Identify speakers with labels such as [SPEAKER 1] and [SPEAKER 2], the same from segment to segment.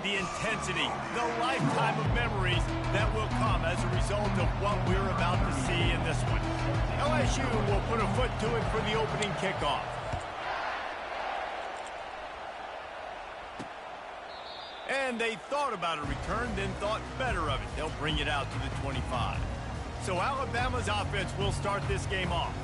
[SPEAKER 1] the intensity, the lifetime of memories that will come as a result of what we're about to see in this one. LSU will put a foot to it for the opening kickoff. And they thought about a return, then thought better of it. They'll bring it out to the 25. So Alabama's offense will start this game off.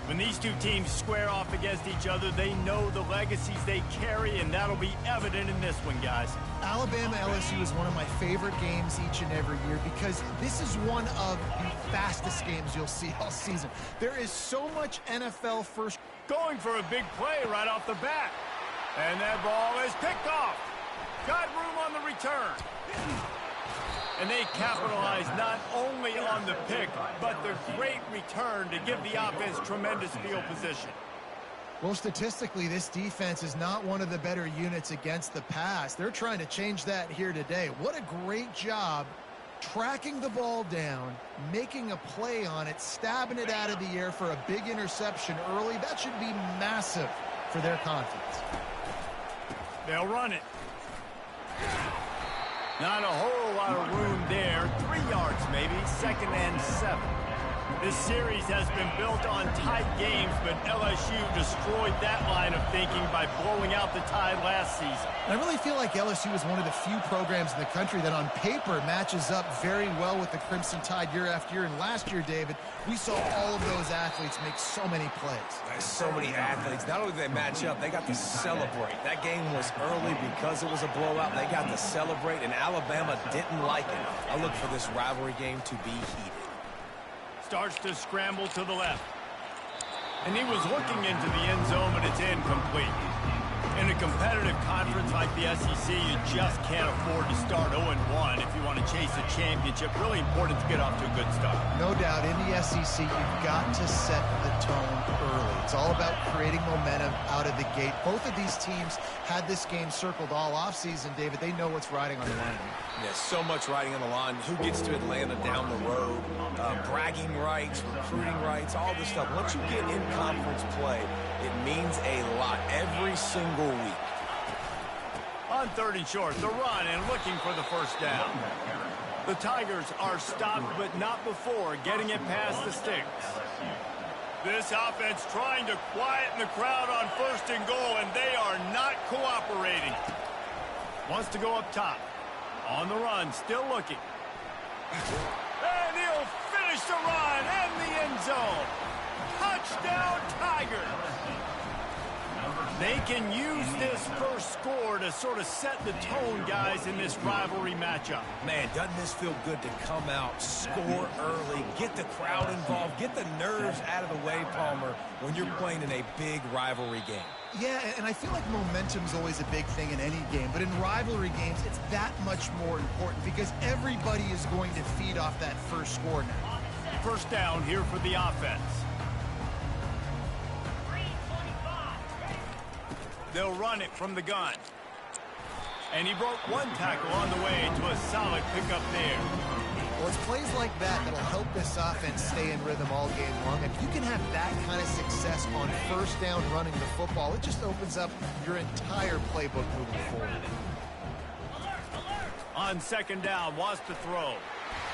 [SPEAKER 1] When these two teams square off against each other, they know the legacies they carry, and that'll be evident in this one, guys.
[SPEAKER 2] Alabama-LSU is one of my favorite games each and every year because this is one of the fastest games you'll see all season. There is so much NFL first.
[SPEAKER 1] Going for a big play right off the bat. And that ball is picked off. Got room on the return. And they capitalize not only on the pick, but the great return to give the offense tremendous field position.
[SPEAKER 2] Well, statistically, this defense is not one of the better units against the pass. They're trying to change that here today. What a great job tracking the ball down, making a play on it, stabbing it out of the air for a big interception early. That should be massive for their confidence.
[SPEAKER 1] They'll run it. Not a whole lot of room there. 3 yards maybe, 2nd and 7. This series has been built on tight games, but LSU destroyed that line of thinking by blowing out the Tide last season.
[SPEAKER 2] I really feel like LSU is one of the few programs in the country that on paper matches up very well with the Crimson Tide year after year. And last year, David, we saw all of those athletes make so many plays.
[SPEAKER 3] There's so many athletes. Not only did they match up, they got to celebrate. That game was early because it was a blowout. They got to celebrate, and Alabama didn't like it. I look for this rivalry game to be heated.
[SPEAKER 1] Starts to scramble to the left. And he was looking into the end zone, but it's incomplete. In a competitive conference like the SEC, you just can't afford to start 0-1 if you want to chase a championship. Really important to get off to a good start.
[SPEAKER 2] No doubt, in the SEC, you've got to set the tone early. It's all about creating momentum out of the gate. Both of these teams had this game circled all offseason, David. They know what's riding on the line.
[SPEAKER 3] Yeah, so much riding on the line. Who gets to Atlanta down the road? Bragging rights, recruiting rights, all this stuff. Once you get in conference play, it means a lot every single week.
[SPEAKER 1] On 3rd and short, the run and looking for the first down. The Tigers are stopped, but not before getting it past the sticks. This offense trying to quieten the crowd on 1st and goal, and they are not cooperating. Wants to go up top. On the run, still looking. And he'll finish the run and the end zone. Touchdown, Tigers. They can use this first score to sort of set the tone, guys, in this rivalry matchup.
[SPEAKER 3] Man, doesn't this feel good to come out, score early, get the crowd involved, get the nerves out of the way, Palmer, when you're playing in a big rivalry game.
[SPEAKER 2] Yeah, and I feel like momentum's always a big thing in any game, but in rivalry games, it's that much more important because everybody is going to feed off that first score now.
[SPEAKER 1] First down here for the offense. They'll run it from the gun. And he broke one tackle on the way to a solid pickup there.
[SPEAKER 2] Well, it's plays like that that'll help this offense stay in rhythm all game long. If you can have that kind of success on first down running the football, it just opens up your entire playbook moving forward.
[SPEAKER 1] On 2nd down, wants to throw.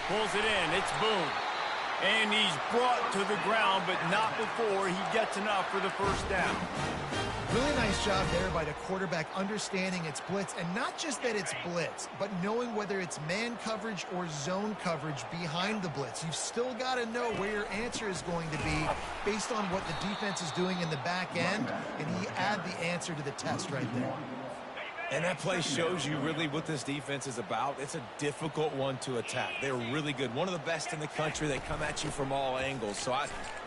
[SPEAKER 1] Pulls it in, it's Boone. And he's brought to the ground, but not before he gets enough for the first down.
[SPEAKER 2] Really nice job there by the quarterback understanding it's blitz, and not just that it's blitz, but knowing whether it's man coverage or zone coverage behind the blitz. You've still got to know where your answer is going to be based on what the defense is doing in the back end, and he add the answer to the test right there.
[SPEAKER 3] And that play shows you really what this defense is about. It's a difficult one to attack. They're really good. One of the best in the country. They come at you from all angles. So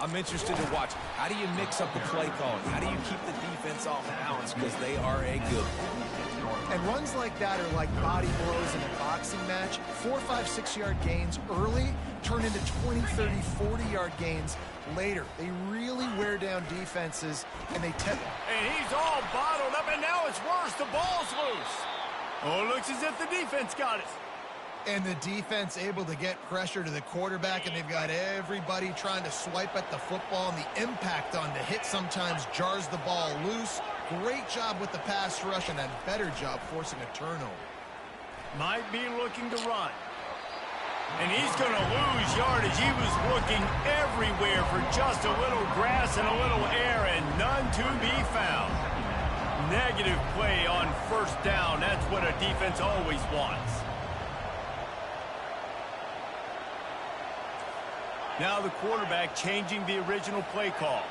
[SPEAKER 3] I'm interested to watch. How do you mix up the play calling? How do you keep the defense off balance? Because they are a good one.
[SPEAKER 2] And runs like that are like body blows in a boxing match. 4, 5, 6-yard gains early turn into 20, 30, 40-yard gains later. They really wear down defenses, and they tend.
[SPEAKER 1] And he's all bottled up, and now it's worse. The ball's loose. Oh, it looks as if the defense got it.
[SPEAKER 2] And the defense able to get pressure to the quarterback, and they've got everybody trying to swipe at the football, and the impact on the hit sometimes jars the ball loose. Great job with the pass rush, and a better job forcing a turnover.
[SPEAKER 1] Might be looking to run. And he's going to lose yardage. He was looking everywhere for just a little grass and a little air, and none to be found. Negative play on first down. That's what a defense always wants. Now the quarterback changing the original play call.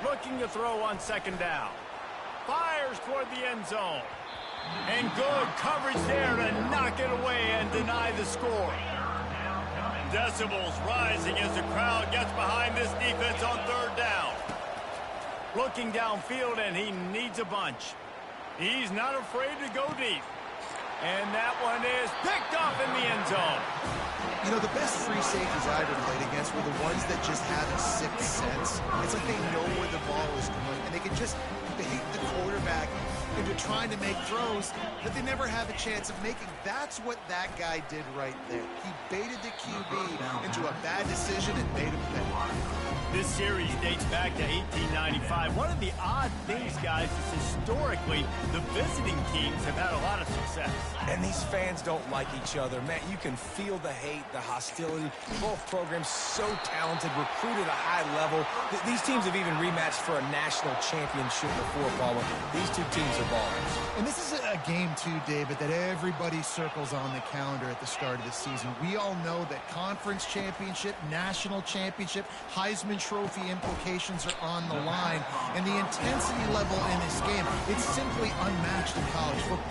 [SPEAKER 1] Looking to throw on second down. Fires toward the end zone. And good coverage there to knock it away and deny the score. Decibels rising as the crowd gets behind this defense on third down. Looking downfield, and he needs a bunch. He's not afraid to go deep. And that one is picked off in the end zone.
[SPEAKER 2] You know, the best free safeties I ever played against were the ones that just have a sixth sense. It's like they know where the ball is going, and they can just bait the quarterback into trying to make throws that they never have a chance of making. That's what that guy did right there. He baited the QB into a bad decision and made him pay.
[SPEAKER 1] This series dates back to 1895. One of the odd things, guys, is historically the visiting teams have had a lot of success.
[SPEAKER 3] And these fans don't like each other. Man, you can feel the hate, the hostility. Both programs so talented, recruited at a high level. These teams have even rematched for a national championship before, Bama. These two teams are ballers.
[SPEAKER 2] And this is a game, too, David, that everybody circles on the calendar at the start of the season. We all know that conference championship, national championship, Heisman Trophy implications are on the line. And the intensity level in this game, it's simply unmatched in college football.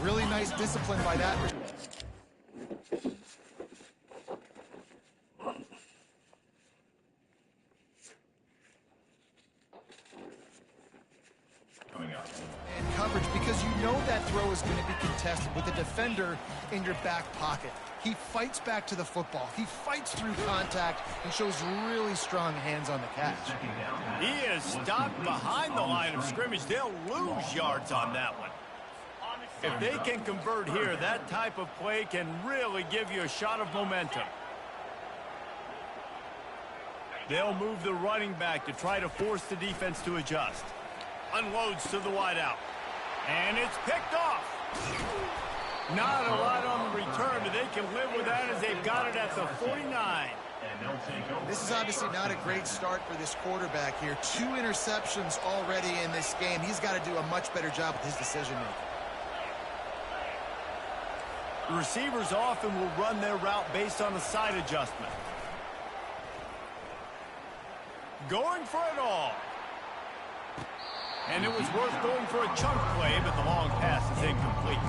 [SPEAKER 2] Really nice discipline by that. And coverage, because you know that throw is going to be contested with a defender in your back pocket. He fights back to the football. He fights through contact and shows really strong hands on the catch.
[SPEAKER 1] He is stopped behind the line of scrimmage. They'll lose yards on that one. If they can convert here, that type of play can really give you a shot of momentum. They'll move the running back to try to force the defense to adjust. Unloads to the wideout. And it's picked off. Not a lot on the return, but they can live with that as they've got it at the 49.
[SPEAKER 2] This is obviously not a great start for this quarterback here. 2 interceptions already in this game. He's got to do a much better job with his decision-making.
[SPEAKER 1] The receivers often will run their route based on a side adjustment. Going for it all. And it was worth going for a chunk play, but the long pass is incomplete.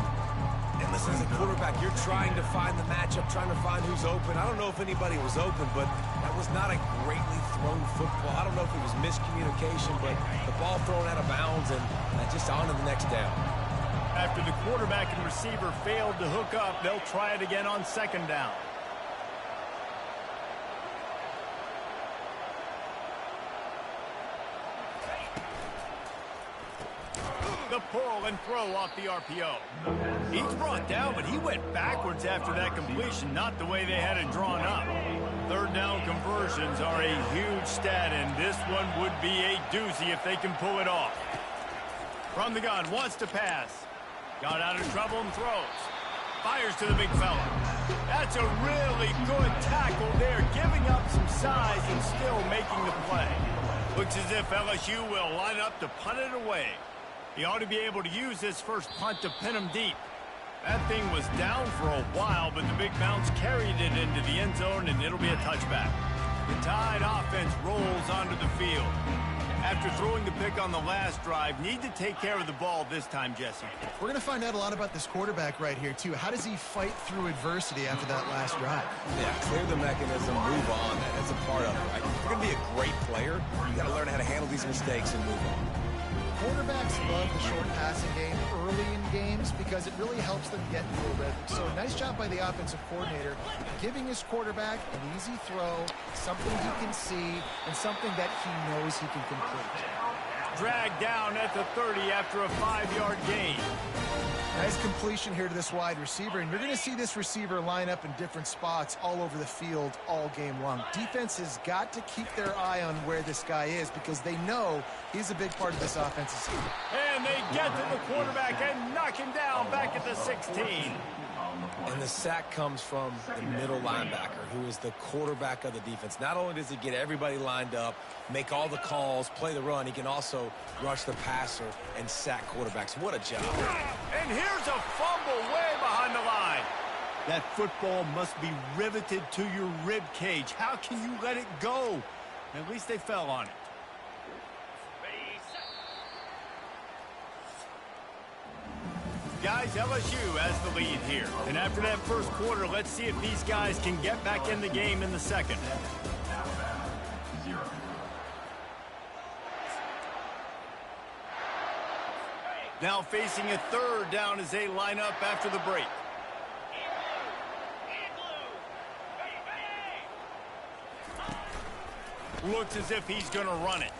[SPEAKER 3] And listen, as a quarterback, you're trying to find the matchup, trying to find who's open. I don't know if anybody was open, but that was not a greatly thrown football. I don't know if it was miscommunication, but the ball thrown out of bounds and just on to the next down.
[SPEAKER 1] After the quarterback and receiver failed to hook up, they'll try it again on second down. The pull and throw off the RPO. He's brought down, but he went backwards after that completion, not the way they had it drawn up. Third down conversions are a huge stat, and this one would be a doozy if they can pull it off. From the gun, wants to pass. Got out of trouble and throws. Fires to the big fella. That's a really good tackle there, giving up some size and still making the play. Looks as if LSU will line up to punt it away. He ought to be able to use this first punt to pin him deep. That thing was down for a while, but the big bounce carried it into the end zone, and it'll be a touchback. The Tide offense rolls onto the field. After throwing the pick on the last drive, need to take care of the ball this time, Jesse.
[SPEAKER 2] We're going to find out a lot about this quarterback right here, too. How does he fight through adversity after that last drive?
[SPEAKER 3] Yeah, clear the mechanism, move on. That's a part of it, right? If you're going to be a great player, you got to learn how to handle these mistakes and move on.
[SPEAKER 2] Quarterbacks love the short passing game early in games because it really helps them get into a rhythm. So nice job by the offensive coordinator giving his quarterback an easy throw, something he can see, and something that he knows he can complete.
[SPEAKER 1] Dragged down at the 30 after a 5-yard gain.
[SPEAKER 2] Nice completion here to this wide receiver, and you're going to see this receiver line up in different spots all over the field all game long. Defense has got to keep their eye on where this guy is because they know he's a big part of this offensive scheme.
[SPEAKER 1] And they get to the quarterback and knock him down back at the 16.
[SPEAKER 3] And the sack comes from the middle linebacker, who is the quarterback of the defense. Not only does he get everybody lined up, make all the calls, play the run, he can also rush the passer and sack quarterbacks. What a job.
[SPEAKER 1] And here's a fumble way behind the line. That football must be riveted to your rib cage. How can you let it go? At least they fell on it. Guys, LSU has the lead here. And after that first quarter, let's see if these guys can get back in the game in the second. Now facing a third down as they line up after the break. Looks as if he's going to run it.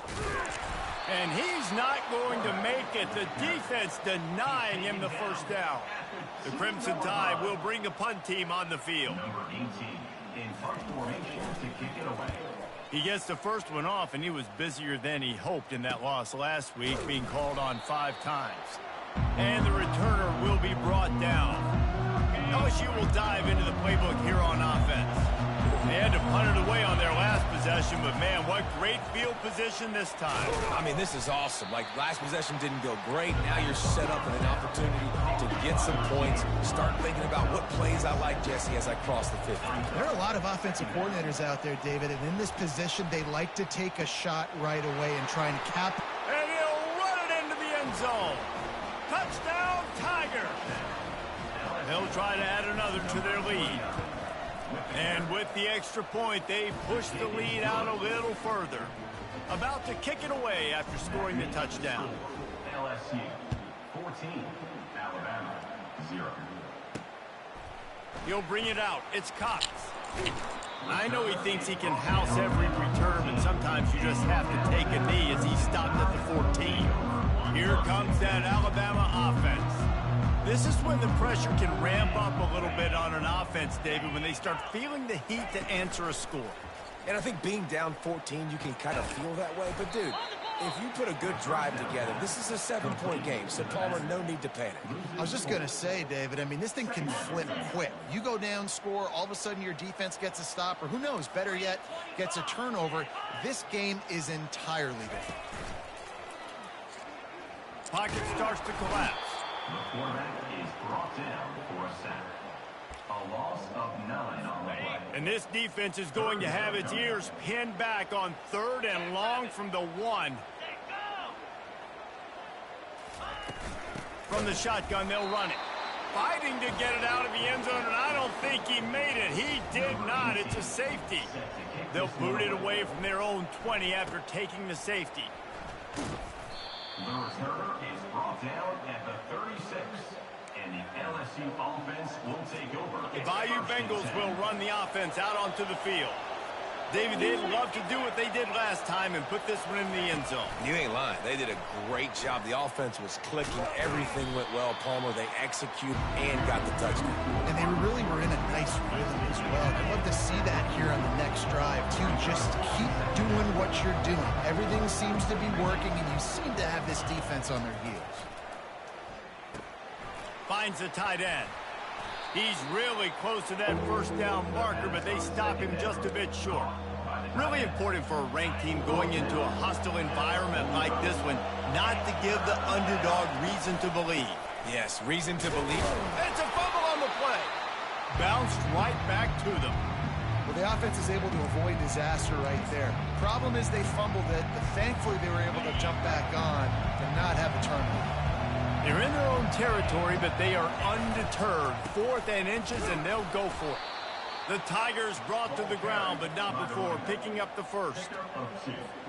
[SPEAKER 1] And he's not going to make it. The defense denying him the first down. The Crimson Tide will bring the punt team on the field. He gets the first one off, and he was busier than he hoped in that loss last week, being called on 5 times. And the returner will be brought down. LSU will dive into the playbook here on offense. They had to punt it away on their last possession, but, man, what great field position this time.
[SPEAKER 3] I mean, this is awesome. Like, last possession didn't go great. Now you're set up with an opportunity to get some points. Start thinking about what plays I like, Jesse, as I cross the 50.
[SPEAKER 2] There are a lot of offensive coordinators out there, David, and in this position, they like to take a shot right away and try and cap.
[SPEAKER 1] And he'll run it into the end zone. Touchdown, Tigers. They'll try to add another to their lead. And with the extra point, they push the lead out a little further. About to kick it away after scoring the touchdown.
[SPEAKER 4] LSU 14, Alabama 0.
[SPEAKER 1] He'll bring it out. It's Cox. I know he thinks he can house every return, but sometimes you just have to take a knee as he stopped at the 14. Here comes that Alabama offense. This is when the pressure can ramp up a little bit on an offense, David, when they start feeling the heat to answer a score.
[SPEAKER 3] And I think being down 14, you can kind of feel that way. But, dude, if you put a good drive together, this is a 7-point game. So, Palmer, no need to panic.
[SPEAKER 2] I was just going to say, David, I mean, this thing can flip quick. You go down, score, all of a sudden your defense gets a stop, or who knows, better yet, gets a turnover. This game is entirely different.
[SPEAKER 1] Pocket starts to collapse.
[SPEAKER 4] The quarterback is brought down for a sack. A loss of 9 on the play.
[SPEAKER 1] And this defense is going to have its ears pinned back on 3rd and long from the 1. From the shotgun, they'll run it. Fighting to get it out of the end zone, and I don't think he made it. He did not. It's a safety. They'll boot it away from their own 20 after taking the safety.
[SPEAKER 4] The returner is brought down at the 36, and the LSU offense will take over.
[SPEAKER 1] The Bayou Bengals will run the offense out onto the field. David, they'd love to do what they did last time and put this one in the end zone.
[SPEAKER 3] You ain't lying. They did a great job. The offense was clicking. Everything went well. Palmer, they executed and got the touchdown.
[SPEAKER 2] And they really were in a nice rhythm as well. I'd love to see that here on the next drive, too. Just keep doing what you're doing. Everything seems to be working, and you seem to have this defense on their heels.
[SPEAKER 1] Finds the tight end. He's really close to that first down marker, but they stop him just a bit short. Really important for a ranked team going into a hostile environment like this one, not to give the underdog reason to believe.
[SPEAKER 3] Yes, reason to believe.
[SPEAKER 1] It's a fumble on the play. Bounced right back to them.
[SPEAKER 2] Well, the offense is able to avoid disaster right there. Problem is they fumbled it, but thankfully they were able to jump back on and not have a turnover.
[SPEAKER 1] They're in their own territory, but they are undeterred. 4th and inches, and they'll go for it. The Tigers brought to the ground, but not before picking up the first.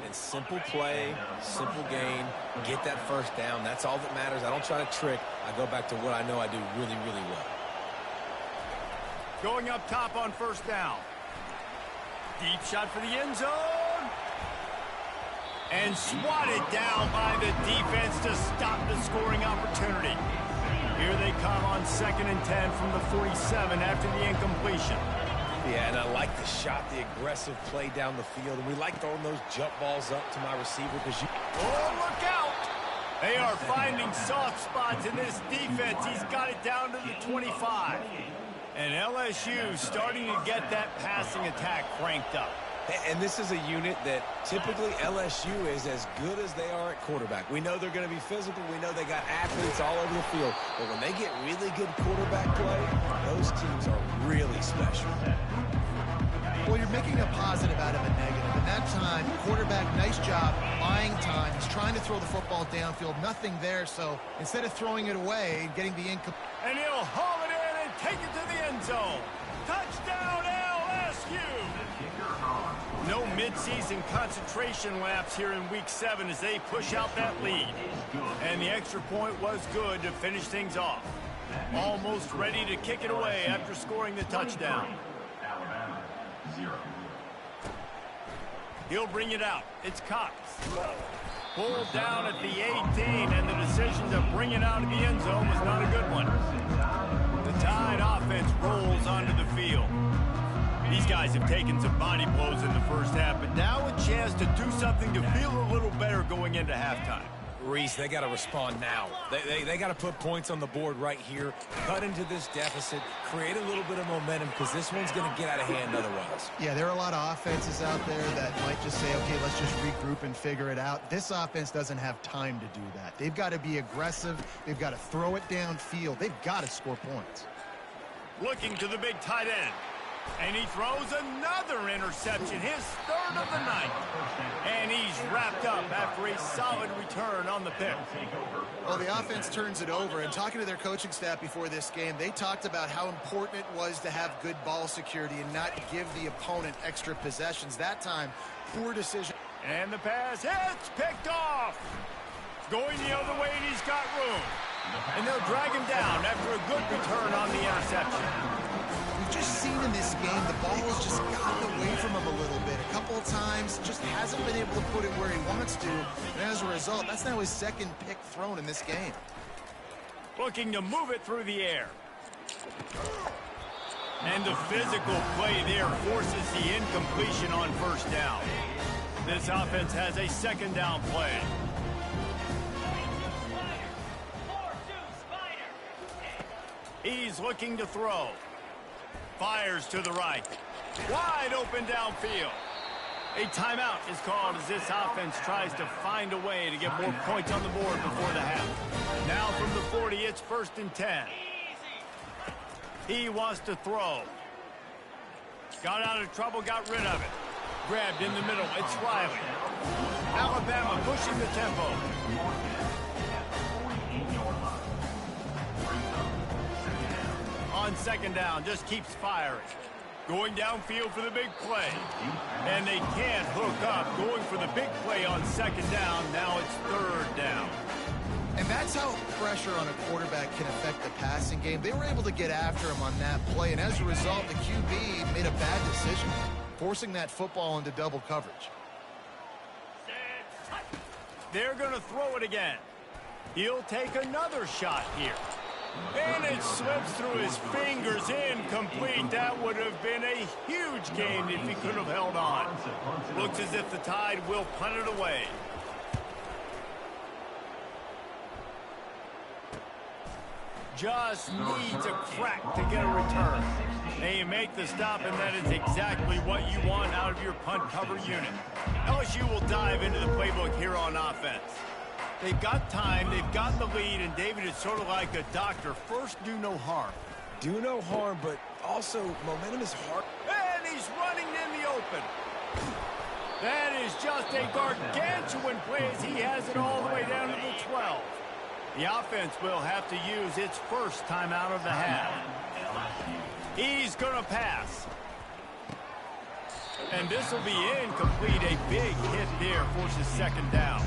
[SPEAKER 3] And simple play, simple gain, get that first down. That's all that matters. I don't try to trick. I go back to what I know I do really, really well.
[SPEAKER 1] Going up top on first down. Deep shot for the end zone. And swatted down by the defense to stop the scoring opportunity. Here they come on 2nd and 10 from the 47 after the incompletion.
[SPEAKER 3] Yeah, and I like the shot, the aggressive play down the field. And we like throwing those jump balls up to my receiver because you...
[SPEAKER 1] Oh, look out! They are finding soft spots in this defense. He's got it down to the 25. And LSU starting to get that passing attack cranked up.
[SPEAKER 3] And this is a unit that typically LSU is as good as they are at quarterback. We know they're going to be physical. We know they got athletes all over the field. But when they get really good quarterback play, those teams are really special.
[SPEAKER 2] Well, you're making a positive out of a negative. And that time, quarterback, nice job, buying time. He's trying to throw the football downfield. Nothing there, so instead of throwing it away, getting the incomplete.
[SPEAKER 1] And he'll haul it in and take it to the end zone. Touchdown, LSU! No midseason concentration laps here in Week 7 as they push out that lead. And the extra point was good to finish things off. Almost ready to kick it away after scoring the touchdown. He'll bring it out. It's Cox. Pulled down at the 18, and the decision to bring it out of the end zone was not a good one. The Tide offense rolls onto the field. These guys have taken some body blows in the first half, but now a chance to do something to feel a little better going into halftime.
[SPEAKER 3] Reese, they got to respond now. They got to put points on the board right here, cut into this deficit, create a little bit of momentum because this one's going to get out of hand otherwise.
[SPEAKER 2] Yeah, there are a lot of offenses out there that might just say, okay, let's just regroup and figure it out. This offense doesn't have time to do that. They've got to be aggressive. They've got to throw it downfield. They've got to score points.
[SPEAKER 1] Looking to the big tight end. And he throws another interception, his third of the night. And he's wrapped up after a solid return on the pick.
[SPEAKER 2] Well, the offense turns it over. And talking to their coaching staff before this game, they talked about how important it was to have good ball security and not give the opponent extra possessions. That time, poor decision.
[SPEAKER 1] And the pass, it's picked off. Going the other way, and he's got room. And they'll drag him down after a good return on the interception.
[SPEAKER 2] We've just seen in this game the ball has just gotten away from him a little bit. A couple of times, just hasn't been able to put it where he wants to. And as a result, that's now his second pick thrown in this game.
[SPEAKER 1] Looking to move it through the air. And the physical play there forces the incompletion on first down. This offense has a second down play. He's looking to throw. Fires to the right. Wide open downfield. A timeout is called as this offense tries to find a way to get more points on the board before the half. Now from the 40, it's 1st and 10. He wants to throw. Got out of trouble, got rid of it. Grabbed in the middle, it's Riley. Alabama pushing the tempo. On second down, just keeps firing. Going downfield for the big play. And they can't hook up. Going for the big play on second down. Now it's third down.
[SPEAKER 2] And that's how pressure on a quarterback can affect the passing game. They were able to get after him on that play, and as a result, the QB made a bad decision, forcing that football into double coverage.
[SPEAKER 1] They're going to throw it again. He'll take another shot here. And it slips through his fingers, incomplete. That would have been a huge gain if he could have held on. Looks as if the Tide will punt it away. Just needs a crack to get a return. They make the stop, and that is exactly what you want out of your punt cover unit. LSU will dive into the playbook here on offense. They've got time, they've got the lead, and David is sort of like a doctor. First, do no harm.
[SPEAKER 3] Do no harm, but also momentum is hard.
[SPEAKER 1] And he's running in the open. That is just a gargantuan play as he has it all the way down to the 12. The offense will have to use its first timeout of the half. He's going to pass. And this will be incomplete. A big hit there forces second down.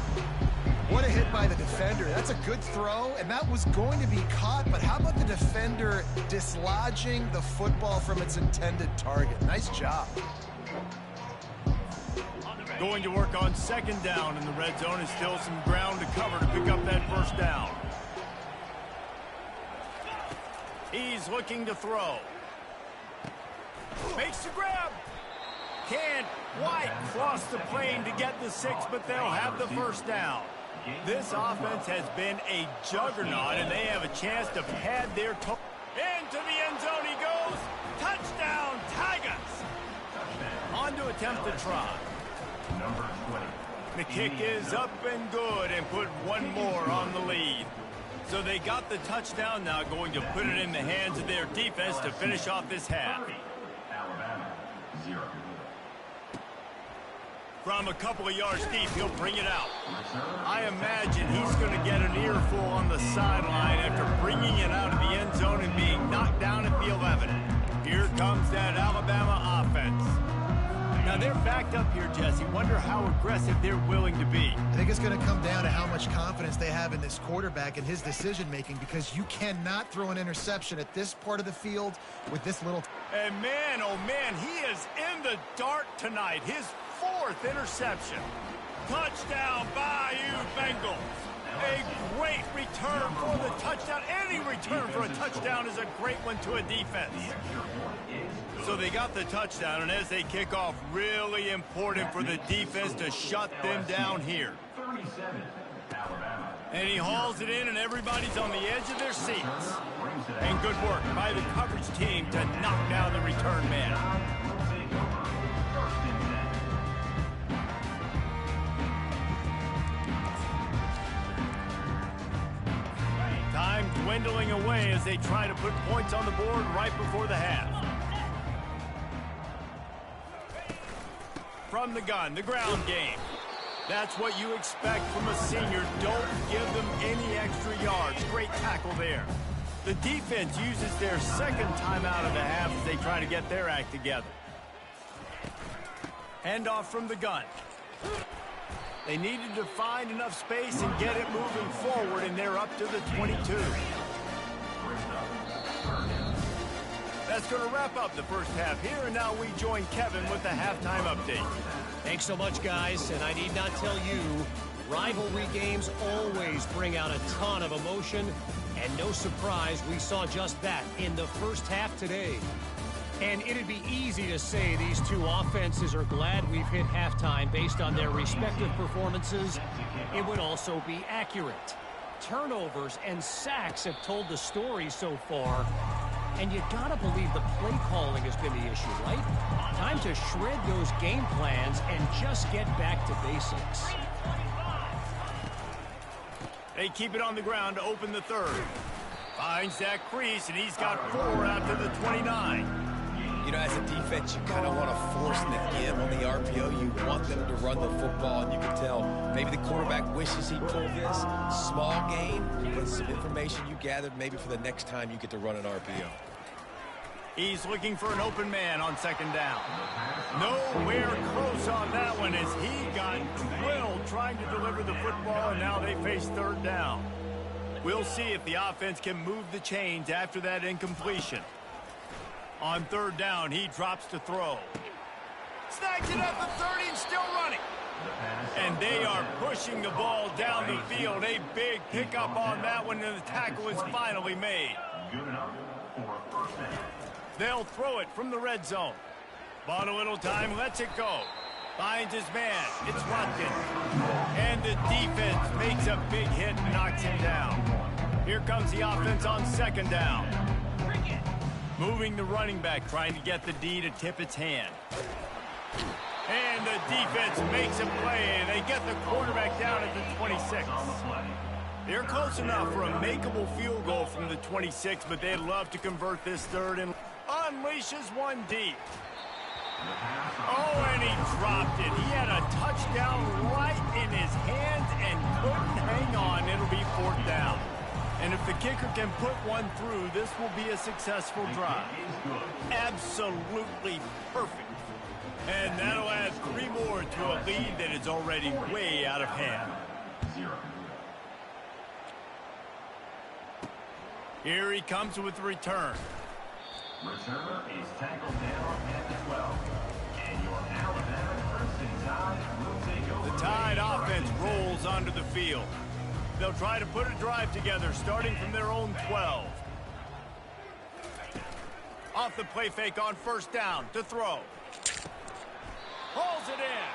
[SPEAKER 2] What a hit by the defender. That's a good throw, and that was going to be caught, but how about the defender dislodging the football from its intended target? Nice job.
[SPEAKER 1] Going to work on second down in the red zone, and still some ground to cover to pick up that first down. He's looking to throw. Makes the grab. Can't quite cross the plane to get the 6, but they'll have the first down. This offense has been a juggernaut, and they have a chance to pad their toe. Into the end zone he goes. Touchdown, Tigers. On to attempt the try.
[SPEAKER 4] Number 20.
[SPEAKER 1] The kick is up and good and put one more on the lead. So they got the touchdown, now going to put it in the hands of their defense to finish off this half.
[SPEAKER 4] Alabama, 0.
[SPEAKER 1] From a couple of yards deep, he'll bring it out. I imagine he's going to get an earful on the sideline after bringing it out of the end zone and being knocked down at the 11. Here comes that Alabama offense. Now they're backed up here, Jesse. Wonder how aggressive they're willing to be.
[SPEAKER 2] I think it's going to come down to how much confidence they have in this quarterback and his decision-making, because you cannot throw an interception at this part of the field with this little...
[SPEAKER 1] And man, oh man, he is in the dark tonight. His 4th interception. Touchdown, Bayou Bengals. A great return for the touchdown. Any return for a touchdown is a great one to a defense. So they got the touchdown, and as they kick off, really important for the defense to shut them down here.
[SPEAKER 4] 37, Alabama.
[SPEAKER 1] And he hauls it in, and everybody's on the edge of their seats. And good work by the coverage team to knock down the return man. Time dwindling away as they try to put points on the board right before the half. From the gun, the ground game. That's what you expect from a senior. Don't give them any extra yards. Great tackle there. The defense uses their second timeout of the half as they try to get their act together. Handoff from the gun. They needed to find enough space and get it moving forward, and they're up to the 22. That's going to wrap up the first half here, and now we join Kevin with the halftime update.
[SPEAKER 5] Thanks so much, guys, and I need not tell you, rivalry games always bring out a ton of emotion, and no surprise we saw just that in the first half today. And it'd be easy to say these two offenses are glad we've hit halftime based on their respective performances. It would also be accurate. Turnovers and sacks have told the story so far. And you gotta believe the play calling has been the issue, right? Time to shred those game plans and just get back to basics.
[SPEAKER 1] They keep it on the ground to open the third. Finds that crease, and he's got 4 out to the 29.
[SPEAKER 3] You know, as a defense, you kind of want to force the give on the RPO. You want them to run the football, and you can tell maybe the quarterback wishes he pulled this. Small gain, but some information you gathered maybe for the next time you get to run an RPO.
[SPEAKER 1] He's looking for an open man on second down. Nowhere close on that one as he got drilled trying to deliver the football, and now they face third down. We'll see if the offense can move the chains after that incompletion. On third down, he drops to throw. Snags it at the 30 and still running. And they are pushing the ball down the field. A big pickup on that one, and the tackle is finally made.
[SPEAKER 4] Good enough for a first down.
[SPEAKER 1] They'll throw it from the red zone. Bought a little time, lets it go. Finds his man. It's Watkins. And the defense makes a big hit and knocks him down. Here comes the offense on second down. Moving the running back, trying to get the D to tip its hand. And the defense makes a play, and they get the quarterback down at the 26. They're close enough for a makeable field goal from the 26, but they'd love to convert this third and unleashes one deep. Oh, and he dropped it. He had a touchdown right in his hands and couldn't hang on. It'll be fourth down. And if the kicker can put one through, this will be a successful drive. Absolutely perfect. And that'll add 3 more to a lead that is already way out of hand. Here he comes with the return.
[SPEAKER 4] Returner is tackled down at the 12. And your Alabama Crimson Tide will take over.
[SPEAKER 1] The Tide offense rolls onto the field. They'll try to put a drive together, starting from their own 12. Off the play fake on first down to throw. Hauls it in.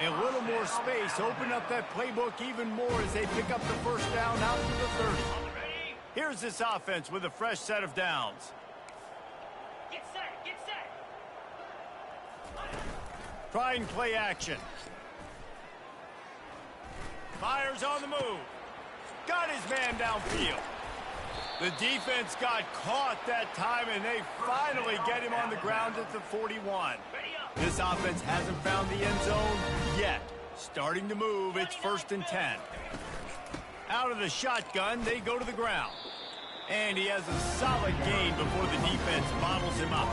[SPEAKER 1] A little more space, open up that playbook even more as they pick up the first down out to the 30. Here's this offense with a fresh set of downs.
[SPEAKER 6] Get set, get set.
[SPEAKER 1] Try and play action. Fires on the move. Got his man downfield. The defense got caught that time, and they finally get him on the ground at the 41. This offense hasn't found the end zone yet. Starting to move, it's 1st and 10. Out of the shotgun, they go to the ground. And he has a solid gain before the defense bottles him up.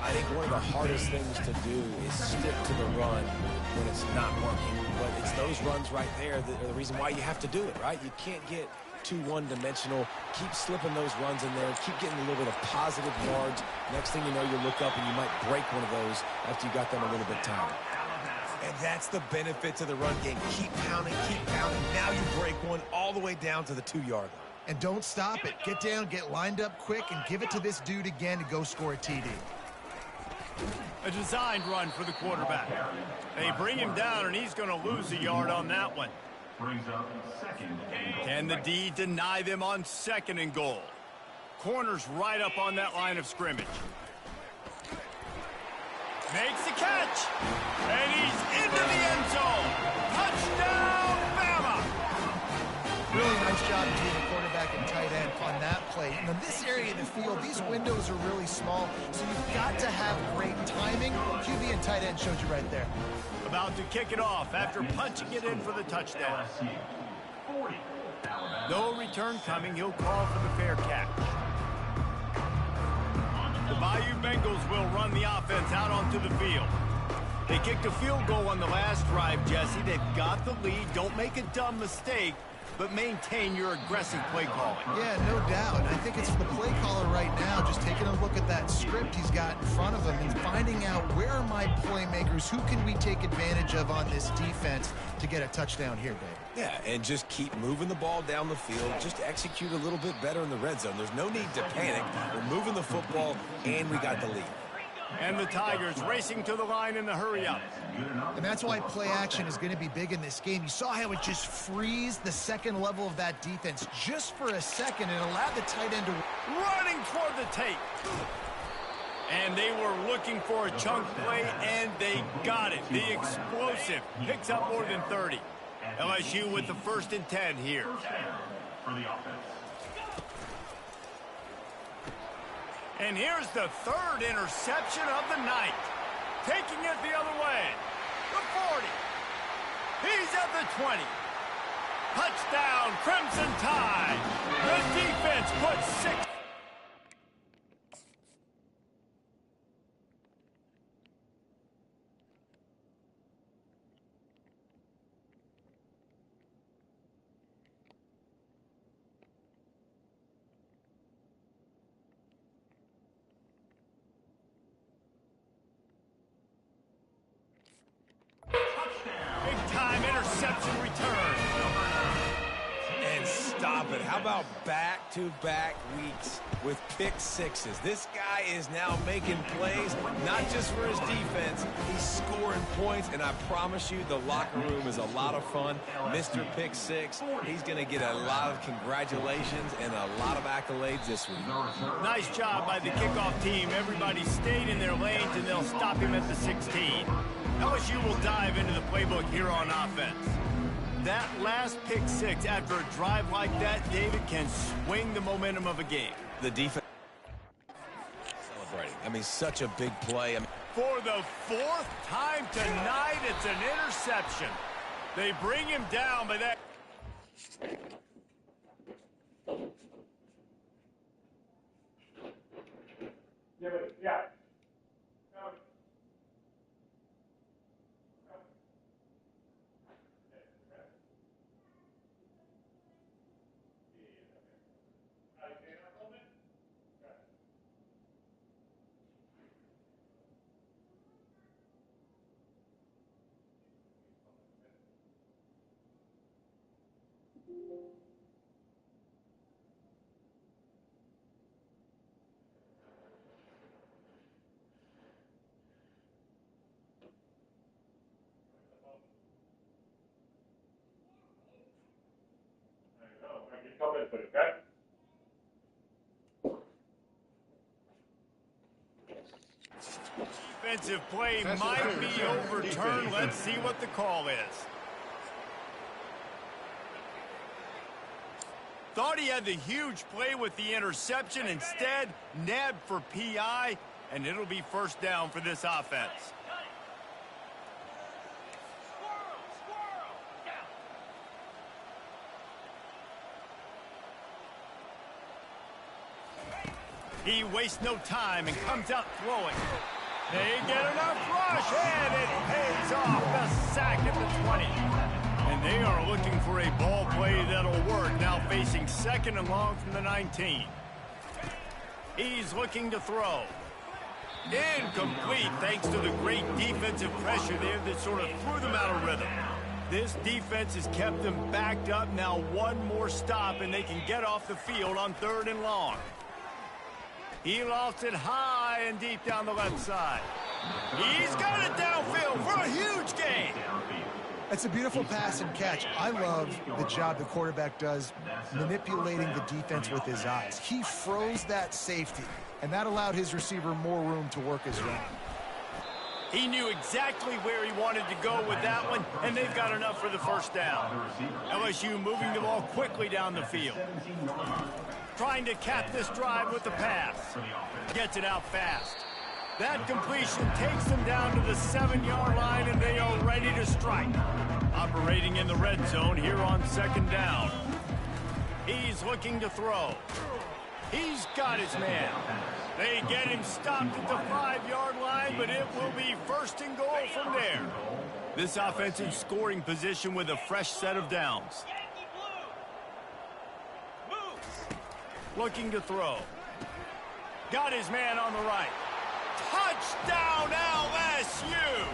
[SPEAKER 3] I think one of the hardest things to do is stick to the run when it's not working. But it's those runs right there that are the reason why you have to do it, right? You can't get too one-dimensional. Keep slipping those runs in there. Keep getting a little bit of positive yards. Next thing you know, you look up and you might break one of those after you got them a little bit tired. And that's the benefit to the run game. Keep pounding, keep pounding. Now you break one all the way down to the 2-yard line.
[SPEAKER 2] And don't stop it. Get down, get lined up quick, and give it to this dude again to go score a TD.
[SPEAKER 1] A designed run for the quarterback. They bring him down, and he's going to lose a yard on that one.
[SPEAKER 4] Brings up 2nd and goal.
[SPEAKER 1] Can the D deny them on 2nd and goal? Corner's right up on that line of scrimmage. Makes the catch. And he's into the end zone. Touchdown, Bama!
[SPEAKER 2] Really nice job between the quarterback and tight end on that play. And in this area of the field, these windows are really small, so you've got to have great timing. QB and tight end showed you right there.
[SPEAKER 1] About to kick it off after punching it in for the touchdown.
[SPEAKER 4] LSU 40.
[SPEAKER 1] No return coming. He'll call for the fair catch. The Bayou Bengals will run the offense out onto the field. They kicked a field goal on the last drive, Jesse. They've got the lead. Don't make a dumb mistake, but maintain your aggressive play calling.
[SPEAKER 2] Yeah, no doubt. I think it's the play caller right now just taking a look at that script he's got in front of him and finding out where are my playmakers, who can we take advantage of on this defense to get a touchdown here, Dave.
[SPEAKER 3] Yeah, and just keep moving the ball down the field. Just execute a little bit better in the red zone. There's no need to panic. We're moving the football, and we got the lead.
[SPEAKER 1] And the Tigers racing to the line in the hurry-up.
[SPEAKER 2] And that's why play action is going to be big in this game. You saw how it just frees the second level of that defense just for a second and allowed the tight end to...
[SPEAKER 1] Running toward the tape. And they were looking for a chunk play, and they got it. The explosive picks up more than 30. LSU with the 1st and 10 here.
[SPEAKER 4] For the offense.
[SPEAKER 1] And here's the 3rd interception of the night. Taking it the other way. The 40. He's at the 20. Touchdown, Crimson Tide. The defense puts 6. Big-time interception return.
[SPEAKER 3] And stop it. How about back-to-back weeks with pick sixes? This guy is now making plays, not just for his defense. He's scoring points, and I promise you the locker room is a lot of fun. Mr. Pick Six, he's going to get a lot of congratulations and a lot of accolades this week.
[SPEAKER 1] Nice job by the kickoff team. Everybody stayed in their lanes, and they'll stop him at the 16. LSU will dive into the playbook here on offense. That last pick six after a drive like that, David, can swing the momentum of a game.
[SPEAKER 3] The defense celebrating. I mean, such a big play.
[SPEAKER 1] For the 4th time tonight, it's an interception. They bring him down, but that...
[SPEAKER 6] Yeah. put it, okay?
[SPEAKER 1] Defensive play might be overturned. Let's see what the call is. Thought he had the huge play with the interception. Instead, nabbed for PI, and it'll be first down for this offense. He wastes no time and comes out throwing. They get enough rush, and it pays off. The sack at the 20. And they are looking for a ball play that'll work. Now facing second and long from the 19. He's looking to throw. Incomplete thanks to the great defensive pressure there that sort of threw them out of rhythm. This defense has kept them backed up. Now one more stop, and they can get off the field on third and long. He lost it high and deep down the left side. He's got it downfield for a huge gain.
[SPEAKER 2] It's a beautiful pass and catch. I love the job the quarterback does manipulating the defense with his eyes. He froze that safety, and that allowed his receiver more room to work his run.
[SPEAKER 1] He knew exactly where he wanted to go with that one, and they've got enough for the first down. LSU moving the ball quickly down the field. Trying to cap this drive with the pass. Gets it out fast. That completion takes them down to the 7-yard line, and they are ready to strike. Operating in the red zone here on second down. He's looking to throw. He's got his man. They get him stopped at the 5-yard line, but it will be first and goal from there. This offense in scoring position with a fresh set of downs. Looking to throw. Got his man on the right. Touchdown LSU!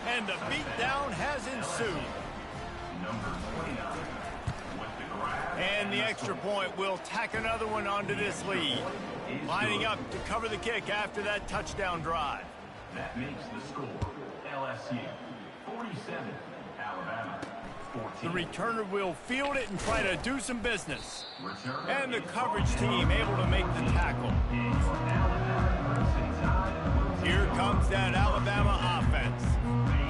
[SPEAKER 1] And the beatdown has ensued. And the extra point will tack another one onto this lead. Lining up to cover the kick after that touchdown drive.
[SPEAKER 4] That makes the score LSU 47, Alabama 14.
[SPEAKER 1] The returner will field it and try to do some business. And the coverage team able to make the tackle. Here comes that Alabama offense.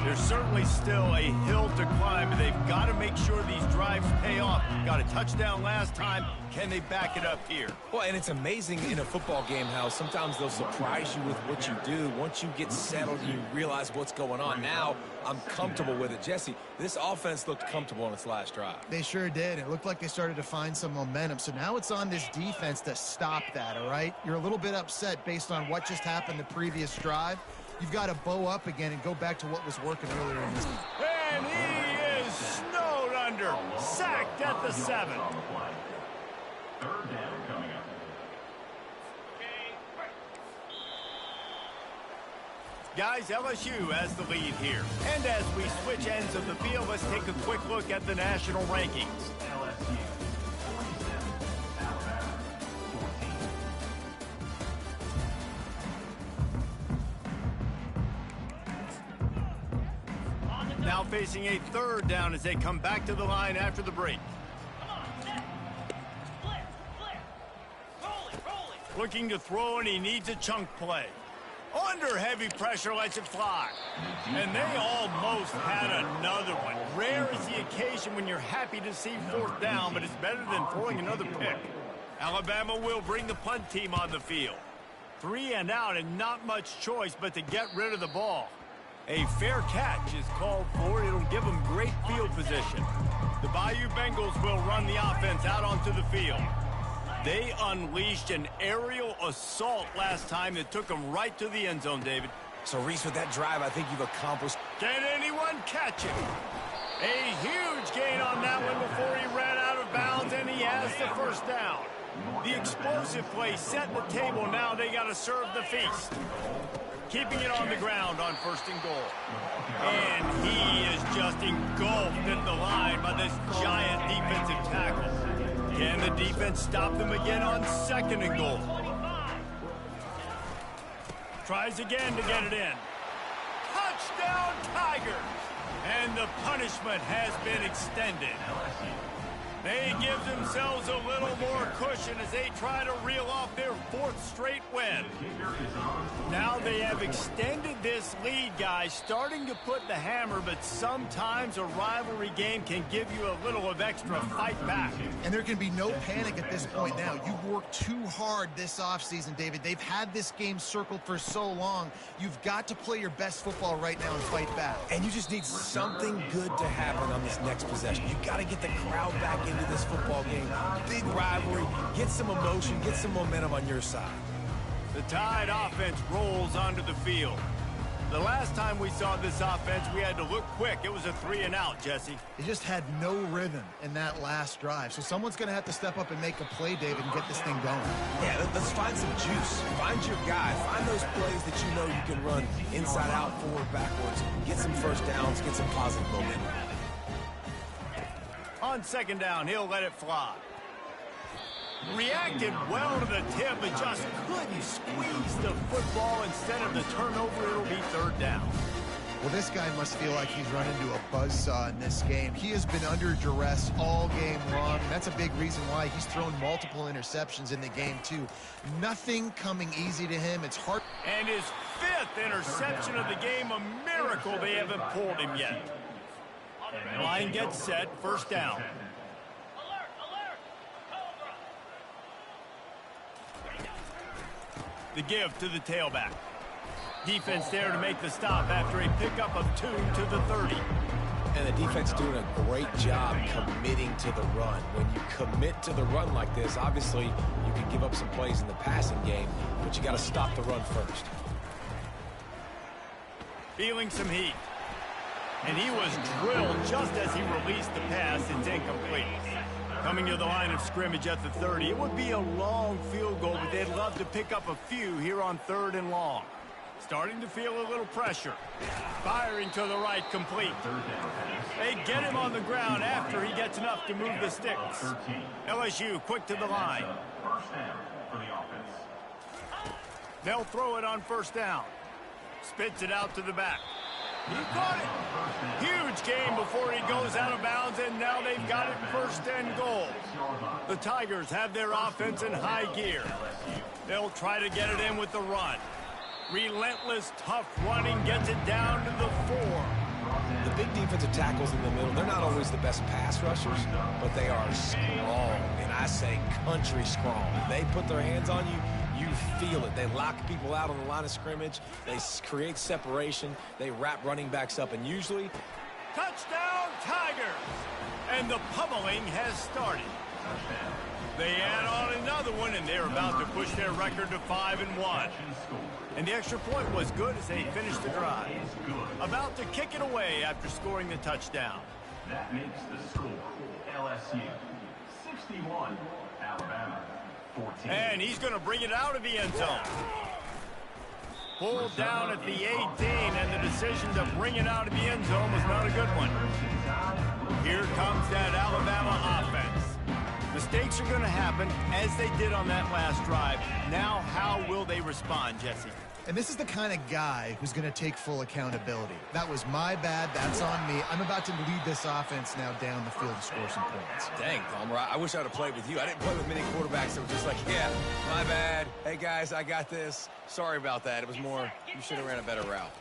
[SPEAKER 1] There's certainly still a hill to climb, but they've got to make sure these drives pay off. Got a touchdown last time. Can they back it up here?
[SPEAKER 3] Well, and it's amazing in a football game how sometimes they'll surprise you with what you do. Once you get settled, you realize what's going on. Now, I'm comfortable with it. Jesse, this offense looked comfortable on its last drive.
[SPEAKER 2] They sure did. It looked like they started to find some momentum. So now it's on this defense to stop that, all right? You're a little bit upset based on what just happened the previous drive. You've got to bow up again and go back to what was working earlier in this game.
[SPEAKER 1] And he is snowed under. Sacked at the 7.
[SPEAKER 4] Third down coming up.
[SPEAKER 1] Guys, LSU has the lead here. And as we switch ends of the field, let's take a quick look at the national rankings.
[SPEAKER 4] LSU 47, Alabama 14.
[SPEAKER 1] Now facing a third down as they come back to the line after the break. Looking to throw, and he needs a chunk play. Under heavy pressure, lets it fly. And they almost had another one. Rare is the occasion when you're happy to see fourth down, but it's better than throwing another pick. Alabama will bring the punt team on the field. 3 and out, and not much choice but to get rid of the ball. A fair catch is called for. It'll give them great field position. The Bayou Bengals will run the offense out onto the field. They unleashed an aerial assault last time that took them right to the end zone, David.
[SPEAKER 3] So, Reese, with that drive, I think you've accomplished...
[SPEAKER 1] Can anyone catch it? A huge gain on that one before he ran out of bounds, and he has the first down. The explosive play set the table. Now they got to serve the feast. Keeping it on the ground on first and goal. And he is just engulfed at the line by this giant defensive tackle. Can the defense stop them again on second and goal? Tries again to get it in. Touchdown, Tigers! And the punishment has been extended. They give themselves a little more cushion as they try to reel off their 4th straight win. Now they have extended this lead, guys, starting to put the hammer, but sometimes a rivalry game can give you a little of extra fight back.
[SPEAKER 2] And there can be no panic at this point now. You've worked too hard this offseason, David. They've had this game circled for so long. You've got to play your best football right now and fight back.
[SPEAKER 3] And you just need something good to happen on this next possession. You've got to get the crowd back into this football game. Big rivalry. Get some emotion. Get some momentum on your side.
[SPEAKER 1] The Tide offense rolls onto the field. The last time we saw this offense, we had to look quick. It was a 3-and-out, Jesse.
[SPEAKER 2] They just had no rhythm in that last drive. So someone's going to have to step up and make a play, David, and get this thing going.
[SPEAKER 3] Yeah, let's find some juice. Find your guy. Find those plays that you know you can run inside out, forward, backwards. Get some first downs. Get some positive momentum.
[SPEAKER 1] On 2nd down, he'll let it fly. Reacted well to the tip, but just couldn't squeeze the football. Instead of the turnover, it'll be 3rd down.
[SPEAKER 2] Well, this guy must feel like he's run into a buzzsaw in this game. He has been under duress all game long, and that's a big reason why he's thrown multiple interceptions in the game, too. Nothing coming easy to him. It's hard.
[SPEAKER 1] And his 5th interception of the game, a miracle they haven't pulled him yet. Line gets set, 1st down. The give to the tailback. Defense there to make the stop after a pickup of 2 to the 30.
[SPEAKER 3] And the defense doing a great job committing to the run. When you commit to the run like this, obviously you can give up some plays in the passing game, but you got to stop the run first.
[SPEAKER 1] Feeling some heat. And he was drilled just as he released the pass. It's incomplete. Coming to the line of scrimmage at the 30. It would be a long field goal, but they'd love to pick up a few here on 3rd and long. Starting to feel a little pressure. Firing to the right, complete. They get him on the ground after he gets enough to move the sticks. LSU quick to the line. They'll throw it on 1st down. Spits it out to the back. He caught it. Huge gain before he goes out of bounds, and now they've got it 1st and goal. The Tigers have their offense in high gear. They'll try to get it in with the run. Relentless, tough running gets it down to the 4.
[SPEAKER 3] The big defensive tackles in the middle, they're not always the best pass rushers, but they are strong, and I say country strong. They put their hands on you, you feel it. They lock people out on the line of scrimmage. They create separation. They wrap running backs up, and usually...
[SPEAKER 1] Touchdown, Tigers! And the pummeling has started. They add on another one, and they're about to push their record to 5-1. And the extra point was good as they finished the drive. About to kick it away after scoring the touchdown.
[SPEAKER 4] That makes the score LSU 61, Alabama 14.
[SPEAKER 1] And he's going to bring it out of the end zone. Pulled down at the 18, and the decision to bring it out of the end zone was not a good one. Here comes that Alabama offense. Mistakes are going to happen, as they did on that last drive. Now, how will they respond, Jesse?
[SPEAKER 2] And this is the kind of guy who's going to take full accountability. That was my bad. That's on me. I'm about to lead this offense now down the field to score some points.
[SPEAKER 3] Dang, Palmer, I wish I would have played with you. I didn't play with many quarterbacks that were just like, yeah, my bad. Hey, guys, I got this. Sorry about that. It was more, you should have ran a better route.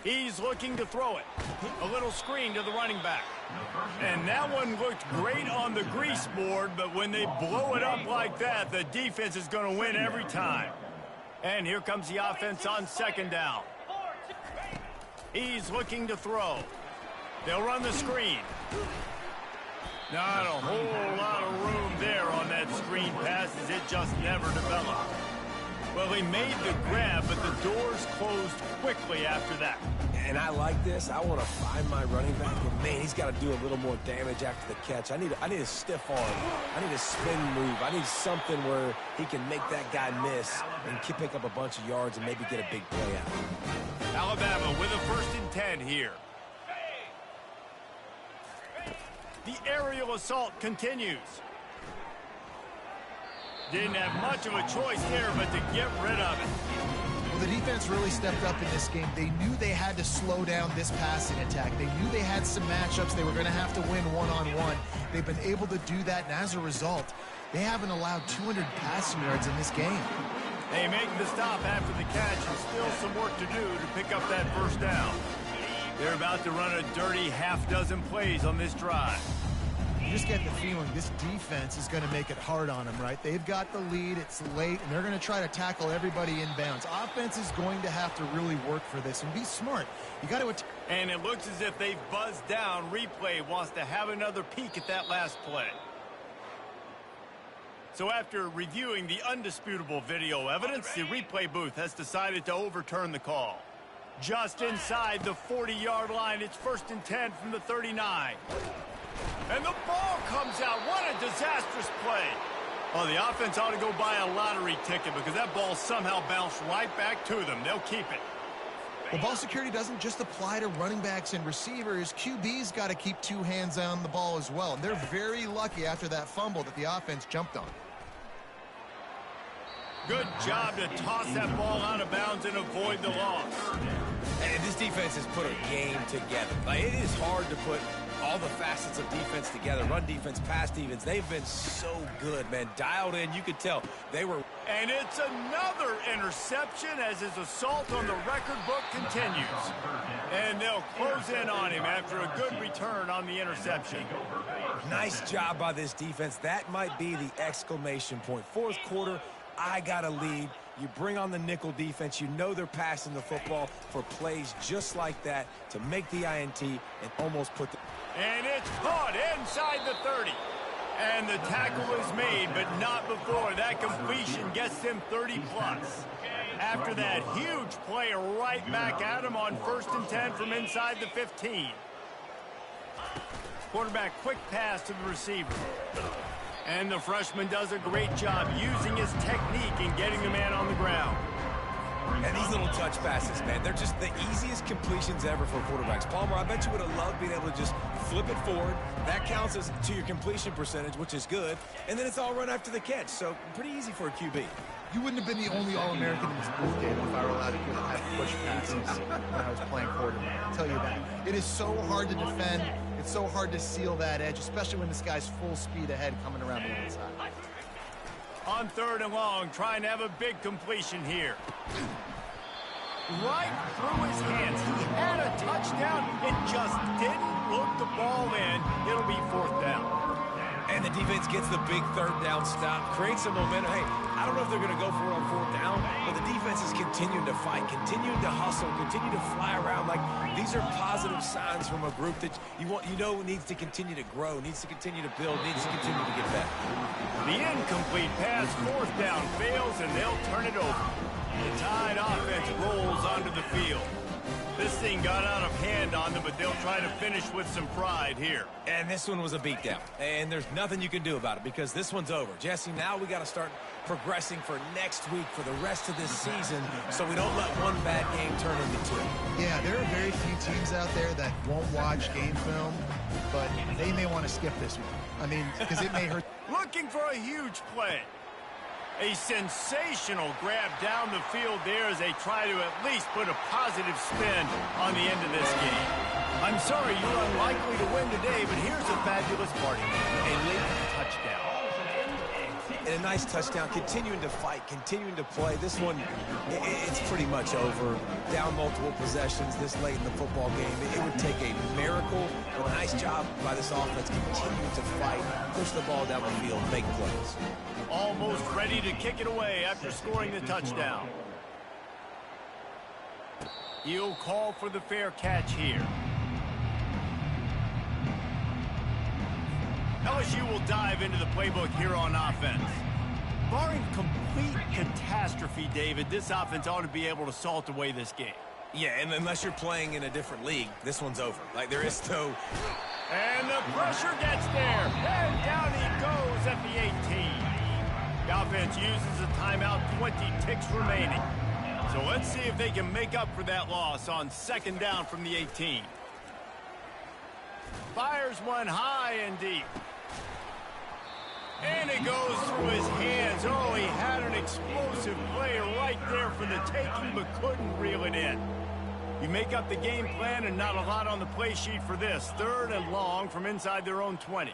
[SPEAKER 1] He's looking to throw it. A little screen to the running back. And that one looked great on the grease board, but when they blow it up like that, the defense is going to win every time. And here comes the offense on 2nd down. He's looking to throw. They'll run the screen. Not a whole lot of room there on that screen pass, as it just never developed. Well, he made the grab, but the doors closed quickly after that.
[SPEAKER 3] And I like this. I want to find my running back, and man, he's got to do a little more damage after the catch. I need a stiff arm. I need a spin move. I need something where he can make that guy miss and pick up a bunch of yards and maybe get a big play out.
[SPEAKER 1] Alabama with a 1st and 10 here. The aerial assault continues. Didn't have much of a choice there, but to get rid of it.
[SPEAKER 2] Well, the defense really stepped up in this game. They knew they had to slow down this passing attack. They knew they had some matchups they were going to have to win one-on-one. They've been able to do that, and as a result, they haven't allowed 200 passing yards in this game.
[SPEAKER 1] They make the stop after the catch, and still some work to do to pick up that first down. They're about to run a dirty half-dozen plays on this drive.
[SPEAKER 2] You just get the feeling this defense is going to make it hard on them, right? They've got the lead, it's late, and they're going to try to tackle everybody inbounds. Offense is going to have to really work for this and be smart. You got to.
[SPEAKER 1] And it looks as if they've buzzed down. Replay wants to have another peek at that last play. So after reviewing the undisputable video evidence, the replay booth has decided to overturn the call. Just inside the 40-yard line, it's 1st and 10 from the 39. And the ball comes out. What a disastrous play. Well, the offense ought to go buy a lottery ticket because that ball somehow bounced right back to them. They'll keep it.
[SPEAKER 2] Well, ball security doesn't just apply to running backs and receivers. QB's got to keep two hands on the ball as well. And they're very lucky after that fumble that the offense jumped on.
[SPEAKER 1] Good job to toss that ball out of bounds and avoid the loss.
[SPEAKER 3] And this defense has put a game together. Like, it is hard to put all the facets of defense together. Run defense, pass defense. They've been so good, man. Dialed in. You could tell they were.
[SPEAKER 1] And it's another interception as his assault on the record book continues. And they'll close in on him after a good return on the interception.
[SPEAKER 3] Nice job by this defense. That might be the exclamation point. Fourth quarter, I got a lead. You bring on the nickel defense. You know they're passing the football for plays just like that to make the INT and almost put the...
[SPEAKER 1] And it's caught inside the 30. And the tackle is made, but not before. That completion gets them 30-plus. After that huge play right back at him on 1st and 10 from inside the 15. Quarterback quick pass to the receiver. And the freshman does a great job using his technique and getting the man on the ground.
[SPEAKER 3] And these little touch passes, man, they're just the easiest completions ever for quarterbacks. Palmer, I bet you would have loved being able to just flip it forward. That counts as to your completion percentage, which is good. And then it's all run after the catch, so pretty easy for a QB.
[SPEAKER 2] You wouldn't have been the only All-American in this booth game if I were allowed to have push passes when I was playing quarterback. I'll tell you that. It is so hard to defend. It's so hard to seal that edge, especially when this guy's full speed ahead coming around the inside.
[SPEAKER 1] On 3rd and long, trying to have a big completion here. Right through his hands. He had a touchdown. It just didn't look the ball in. It'll be 4th down.
[SPEAKER 3] And the defense gets the big 3rd down stop, creates some momentum. Hey, I don't know if they're going to go for it on 4th down, but the defense is continuing to fight, continuing to hustle, continue to fly around. Like, these are positive signs from a group that you know needs to continue to grow, needs to continue to build, needs to continue to get better.
[SPEAKER 1] The incomplete pass, 4th down, fails, and they'll turn it over. The Tide offense rolls onto the field. This thing got out of hand on them, but they'll try to finish with some pride here.
[SPEAKER 3] And this one was a beatdown, and there's nothing you can do about it because this one's over. Jesse, now we got to start progressing for next week for the rest of this season so we don't let one bad game turn into 2.
[SPEAKER 2] Yeah, there are very few teams out there that won't watch game film, but they may want to skip this one. I mean, because it may hurt.
[SPEAKER 1] Looking for a huge play. A sensational grab down the field there as they try to at least put a positive spin on the end of this game. I'm sorry you're unlikely to win today, but here's a fabulous party. A late touchdown.
[SPEAKER 3] And a nice touchdown, continuing to fight, continuing to play. This one, it's pretty much over. Down multiple possessions this late in the football game. It would take a miracle, but a nice job by this offense continuing to fight, push the ball down the field, make plays.
[SPEAKER 1] Almost ready to kick it away after scoring the touchdown. He'll call for the fair catch here. LSU will dive into the playbook here on offense. Barring complete catastrophe, David, this offense ought to be able to salt away this game.
[SPEAKER 3] Yeah, and unless you're playing in a different league, this one's over. Like, there is no...
[SPEAKER 1] And the pressure gets there. And down he goes at the 18. The offense uses a timeout, 20 ticks remaining. So let's see if they can make up for that loss on 2nd down from the 18. Fires one high and deep. And it goes through his hands. Oh, he had an explosive play right there for the taking, but couldn't reel it in. You make up the game plan and not a lot on the play sheet for this. 3rd and long from inside their own 20.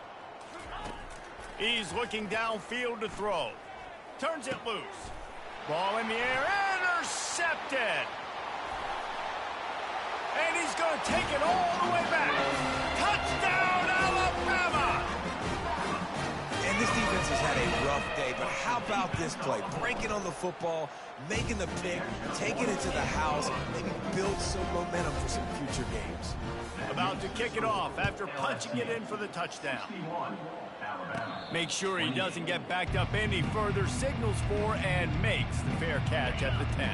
[SPEAKER 1] He's looking downfield to throw. Turns it loose. Ball in the air, intercepted. And he's going to take it all the way back. Touchdown, Alabama!
[SPEAKER 3] And this defense has had a rough day, but how about this play? Breaking on the football, making the pick, taking it to the house, maybe build some momentum for some future games.
[SPEAKER 1] About to kick it off after punching it in for the touchdown. Make sure he doesn't get backed up any further, signals for and makes the fair catch at the 10.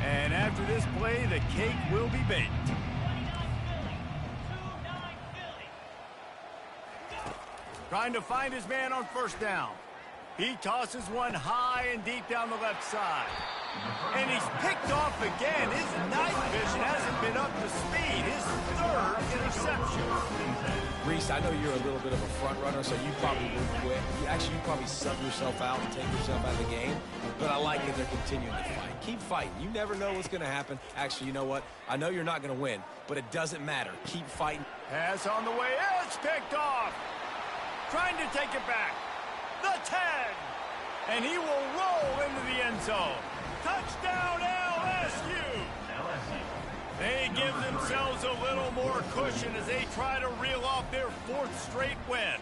[SPEAKER 1] And after this play, the cake will be baked. Trying to find his man on 1st down. He tosses one high and deep down the left side. And he's picked off again. His night vision hasn't been up to speed. His 3rd interception.
[SPEAKER 3] Reese, I know you're a little bit of a front runner, so you probably would quit. You probably sub yourself out and take yourself out of the game. But I like that they're continuing to fight. Keep fighting. You never know what's going to happen. Actually, you know what? I know you're not going to win, but it doesn't matter. Keep fighting.
[SPEAKER 1] Pass on the way. It's picked off. Trying to take it back. The 10. And he will roll into the end zone. Touchdown, LSU. They give themselves a little more cushion as they try to reel off their 4th straight win.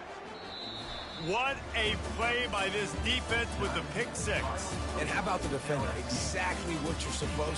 [SPEAKER 1] What a play by this defense with the pick 6.
[SPEAKER 3] And how about the defender? Exactly what you're supposed to.